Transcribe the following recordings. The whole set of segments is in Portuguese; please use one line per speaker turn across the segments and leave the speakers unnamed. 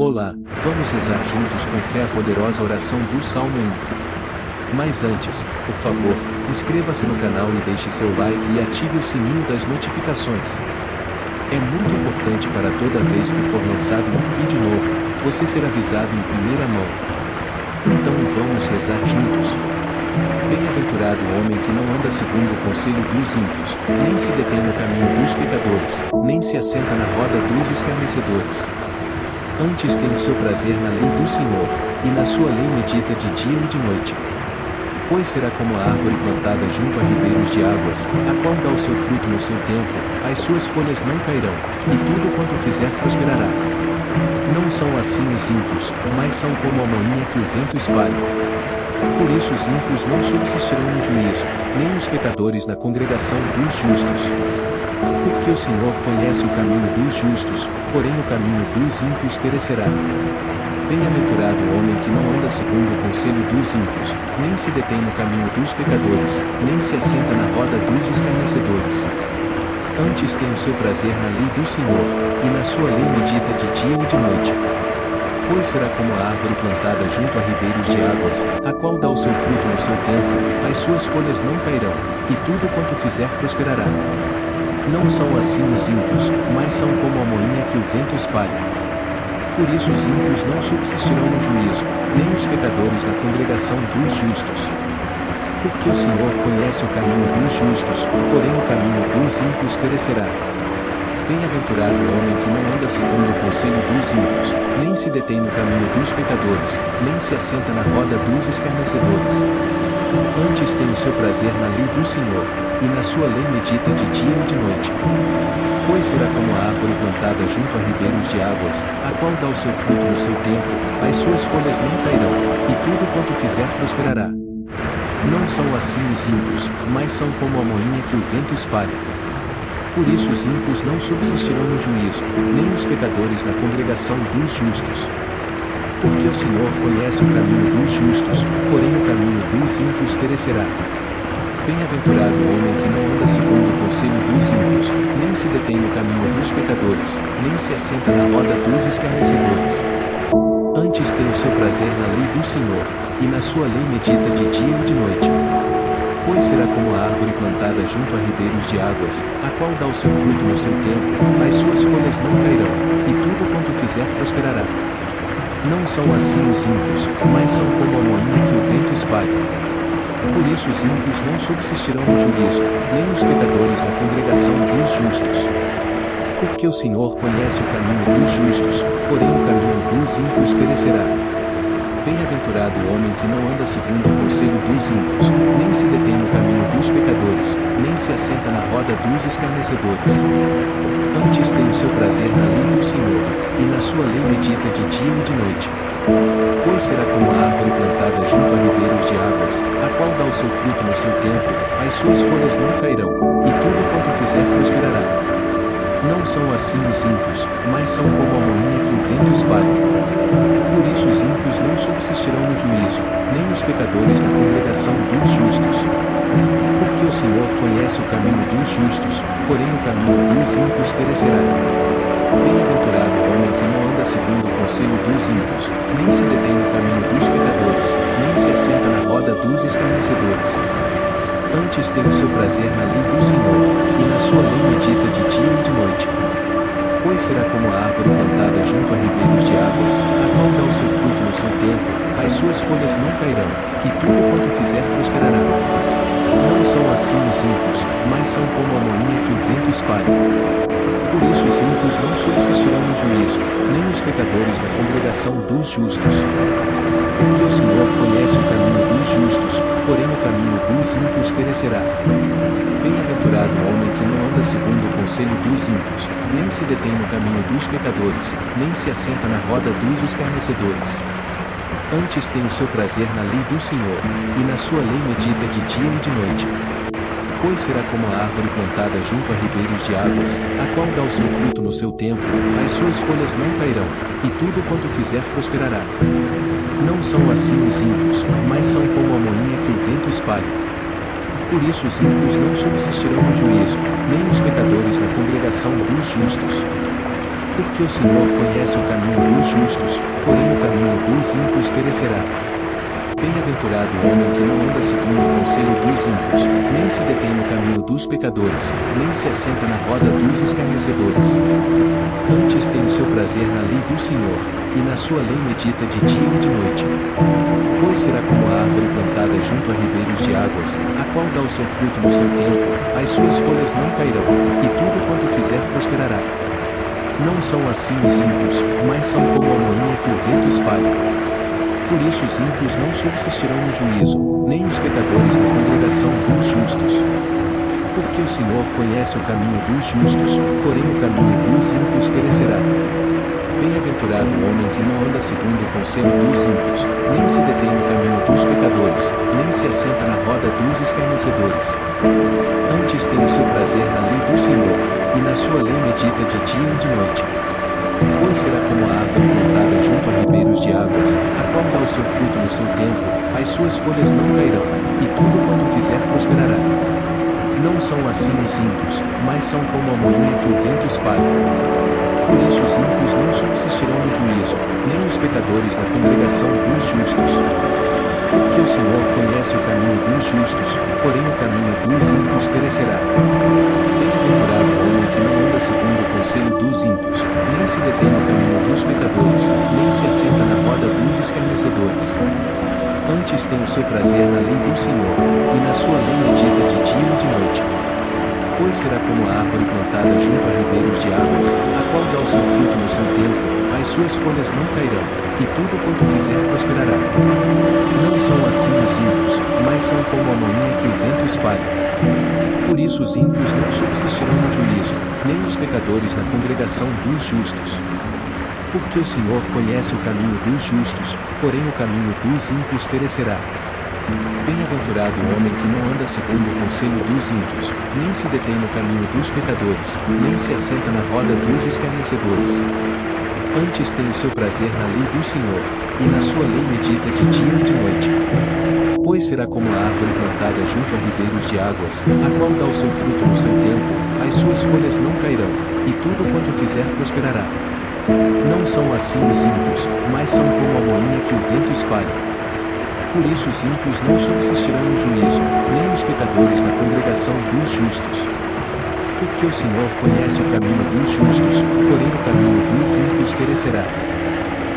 Olá, vamos rezar juntos com fé a poderosa oração do Salmo 1. Mas antes, por favor, inscreva-se no canal e deixe seu like e ative o sininho das notificações. É muito importante para toda vez que for lançado um vídeo novo, você ser avisado em primeira mão. Então vamos rezar juntos. Bem-aventurado o homem que não anda segundo o conselho dos ímpios, nem se detém no caminho dos pecadores, nem se assenta na roda dos escarnecedores. Antes tem o seu prazer na lei do Senhor, e na sua lei medita de dia e de noite. Pois será como a árvore plantada junto a ribeiros de águas, a qual dá o seu fruto no seu tempo, as suas folhas não cairão, e tudo quanto fizer prosperará. Não são assim os ímpios, mas são como a moinha que o vento espalha. Por isso os ímpios não subsistirão no juízo, nem os pecadores na congregação dos justos. Porque o Senhor conhece o caminho dos justos, porém o caminho dos ímpios perecerá. Bem-aventurado o homem que não anda segundo o conselho dos ímpios, nem se detém no caminho dos pecadores, nem se assenta na roda dos escarnecedores. Antes tem o seu prazer na lei do Senhor, e na sua lei medita de dia e de noite. Pois será como a árvore plantada junto a ribeiros de águas, a qual dá o seu fruto no seu tempo, as suas folhas não cairão, e tudo quanto fizer prosperará. Não são assim os ímpios, mas são como a moinha que o vento espalha. Por isso os ímpios não subsistirão no juízo, nem os pecadores na congregação dos justos. Porque o Senhor conhece o caminho dos justos, porém o caminho dos ímpios perecerá. Bem-aventurado o homem que não anda segundo o conselho dos ímpios, nem se detém no caminho dos pecadores, nem se assenta na roda dos escarnecedores. Antes tem o seu prazer na lei do Senhor, e na sua lei medita de dia e de noite. Pois será como a árvore plantada junto a ribeiros de águas, a qual dá o seu fruto no seu tempo, as suas folhas não cairão, e tudo quanto fizer prosperará. Não são assim os ímpios, mas são como a moinha que o vento espalha. Por isso os ímpios não subsistirão no juízo, nem os pecadores na congregação dos justos. Porque o Senhor conhece o caminho dos justos, porém o caminho dos ímpios perecerá. Bem-aventurado o homem que não anda segundo o conselho dos ímpios, nem se detém no caminho dos pecadores, nem se assenta na roda dos escarnecedores. Antes tem o seu prazer na lei do Senhor, e na sua lei medita de dia e de noite. Pois será como a árvore plantada junto a ribeiros de águas, a qual dá o seu fruto no seu tempo, as suas folhas não cairão, e tudo quanto fizer prosperará. Não são assim os ímpios, mas são como a moinha que o vento espalha. Por isso os ímpios não subsistirão no juízo, nem os pecadores na congregação dos justos. Porque o Senhor conhece o caminho dos justos, porém o caminho dos ímpios perecerá. Bem-aventurado o homem que não anda segundo o conselho dos ímpios, nem se detém no caminho dos pecadores, nem se assenta na roda dos escarnecedores. Antes tem o seu prazer na lei do Senhor, e na sua lei medita de dia e de noite. Pois será como a árvore plantada junto a ribeiros de águas, a qual dá o seu fruto no seu tempo, as suas folhas não cairão, e tudo quanto fizer prosperará. Não são assim os ímpios, mas são como a moinha que o vento espalha. Por isso os ímpios não subsistirão no juízo, nem os pecadores na congregação dos justos. Porque o Senhor conhece o caminho dos justos, porém o caminho dos ímpios perecerá. Bem-aventurado o homem que não anda segundo o conselho dos ímpios, nem se detém no caminho dos pecadores, nem se assenta na roda dos escarnecedores. Antes tem o seu prazer na lei do Senhor, e na sua lei medita de dia e de noite. Pois será como a árvore plantada junto a ribeiros de águas, a qual dá o seu fruto no seu tempo, as suas folhas não cairão, e tudo quanto fizer prosperará. Não são assim os ímpios, mas são como a moinha que o vento espalha. Por isso os ímpios não subsistirão no juízo, nem os pecadores na congregação dos justos. Porque o Senhor conhece o caminho dos justos, porém o caminho dos ímpios perecerá. Bem-aventurado o homem que não anda segundo o conselho dos ímpios, nem se detém no caminho dos pecadores, nem se assenta na roda dos escarnecedores. Antes tem o seu prazer na lei do Senhor, e na sua lei medita de dia e de noite. Pois será como a árvore plantada junto a ribeiros de águas, a qual dá o seu fruto no seu tempo, as suas folhas não cairão, e tudo quanto fizer prosperará. Não são assim os ímpios, mas são como a moinha que o vento espalha. Por isso os ímpios não subsistirão no juízo, nem os pecadores na congregação dos justos. Porque o Senhor conhece o caminho dos justos, porém o caminho dos ímpios perecerá. Bem-aventurado o homem que não anda segundo o conselho dos ímpios, nem se detém no caminho dos pecadores, nem se assenta na roda dos escarnecedores. Antes tem o seu prazer na lei do Senhor, e na sua lei medita de dia e de noite. Pois será como a árvore plantada junto a ribeiros de águas, a qual dá o seu fruto no seu tempo, as suas folhas não cairão, e tudo quanto fizer prosperará. Não são assim os ímpios, mas são como a moinha que o vento espalha. Por isso os ímpios não subsistirão no juízo, nem os pecadores na congregação dos justos. Porque o Senhor conhece o caminho dos justos, porém o caminho dos ímpios perecerá. Bem-aventurado o homem que não anda segundo o conselho dos ímpios, nem se detém no caminho dos pecadores, nem se assenta na roda dos escarnecedores. Antes tem o seu prazer na lei do Senhor, e na sua lei medita de dia e de noite. Pois será como a árvore plantada junto a ribeiros de águas, a qual dá o seu fruto no seu tempo, as suas folhas não cairão, e tudo quanto fizer prosperará. Não são assim os ímpios, mas são como a moinha que o vento espalha. Por isso os ímpios não subsistirão no juízo, nem os pecadores na congregação dos justos. Porque o Senhor conhece o caminho dos justos, porém o caminho dos ímpios perecerá. Bem-aventurado o homem que não anda segundo o conselho dos ímpios, nem se detém no caminho dos pecadores, nem se assenta na roda dos escarnecedores. Antes tem o seu prazer na lei do Senhor, e na sua lei medita de dia e de noite. Pois será como a árvore plantada junto a ribeiros de águas, a qual dá o seu fruto no seu tempo, as suas folhas não cairão, e tudo quanto fizer prosperará. Não são assim os ímpios, mas são como a moinha que o vento espalha. Por isso os ímpios não subsistirão no juízo, nem os pecadores na congregação dos justos. Porque o Senhor conhece o caminho dos justos, porém o caminho dos ímpios perecerá. Bem-aventurado o homem que não anda segundo o conselho dos ímpios, nem se detém no caminho dos pecadores, nem se assenta na roda dos escarnecedores. Antes tem o seu prazer na lei do Senhor, e na sua lei medita de dia e de noite. Pois será como a árvore plantada junto a ribeiros de águas, a qual dá o seu fruto no seu tempo, as suas folhas não cairão, e tudo quanto fizer prosperará. Não são assim os ímpios, mas são como a moinha que o vento espalha. Por isso os ímpios não subsistirão no juízo, nem os pecadores na congregação dos justos. Porque o Senhor conhece o caminho dos justos, porém o caminho dos ímpios perecerá.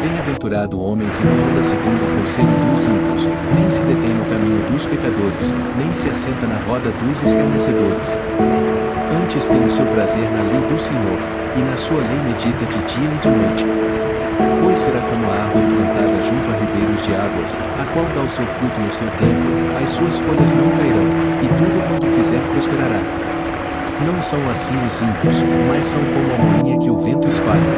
Bem-aventurado o homem que não anda segundo o conselho dos ímpios, nem se detém no caminho dos pecadores, nem se assenta na roda dos escarnecedores. Antes tem o seu prazer na lei do Senhor, e na sua lei medita de dia e de noite. Pois será como a árvore plantada junto a ribeiros de águas, a qual dá o seu fruto no seu tempo, as suas folhas não cairão, e tudo quanto fizer prosperará. Não são assim os ímpios, mas são como a moinha que o vento espalha.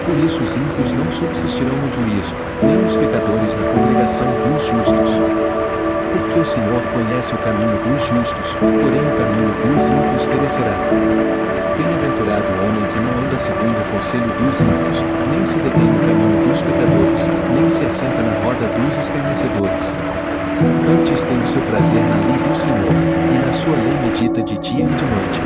Por isso os ímpios não subsistirão no juízo, nem os pecadores na congregação dos justos. Porque o Senhor conhece o caminho dos justos, porém o caminho dos ímpios perecerá. Bem-aventurado o homem que não anda segundo o conselho dos ímpios, nem se detém no caminho dos pecadores, nem se assenta na roda dos escarnecedores. Antes tem o seu prazer na lei do Senhor, e na sua lei medita de dia e de noite.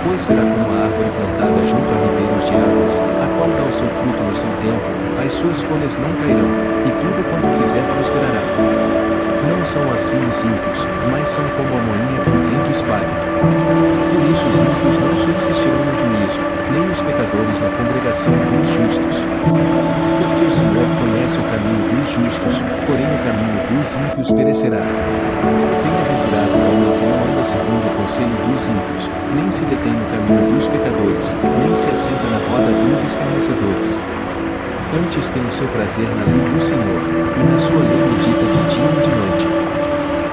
Pois será como a árvore plantada junto a ribeiros de águas, a qual dá o seu fruto no seu tempo, as suas folhas não cairão, e tudo quanto fizer prosperará. Não são assim os ímpios, mas são como a moinha que o vento espalha. Por isso os ímpios não subsistirão no juízo, nem os pecadores na congregação dos justos. Porque o Senhor conhece o caminho dos justos, porém o caminho dos ímpios perecerá. Bem-aventurado o homem que não anda segundo o conselho dos ímpios, nem se detém no caminho dos pecadores, nem se assenta na roda dos escarnecedores. Antes tem o seu prazer na lei do Senhor, e na sua lei medita de dia e de noite.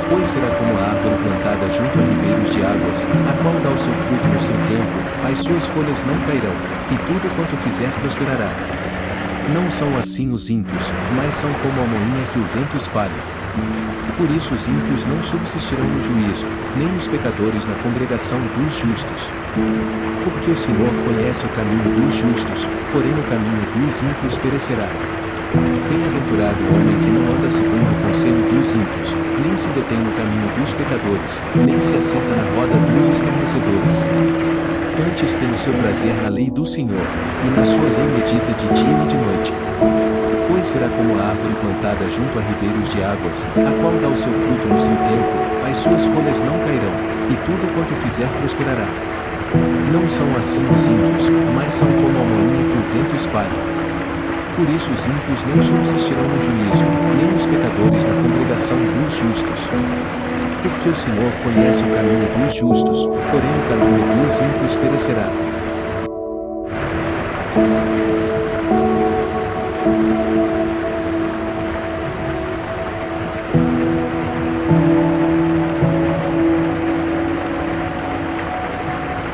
Pois será como a árvore plantada junto a ribeiros de águas, a qual dá o seu fruto no seu tempo, as suas folhas não cairão, e tudo quanto fizer prosperará. Não são assim os ímpios, mas são como a moinha que o vento espalha. Por isso os ímpios não subsistirão no juízo, nem os pecadores na congregação dos justos. Porque o Senhor conhece o caminho dos justos, porém o caminho dos ímpios perecerá. Bem-aventurado o homem que não anda segundo o conselho dos ímpios, nem se detém no caminho dos pecadores, nem se assenta na roda dos escarnecedores. Antes tem o seu prazer na lei do Senhor, e na sua lei medita de dia e de noite. Pois será como a árvore plantada junto a ribeiros de águas, a qual dá o seu fruto no seu tempo, as suas folhas não cairão, e tudo quanto fizer prosperará. Não são assim os ímpios, mas são como a moinha que o vento espalha. Por isso os ímpios não subsistirão no juízo, nem os pecadores na congregação dos justos. Porque o Senhor conhece o caminho dos justos, porém o caminho dos ímpios perecerá.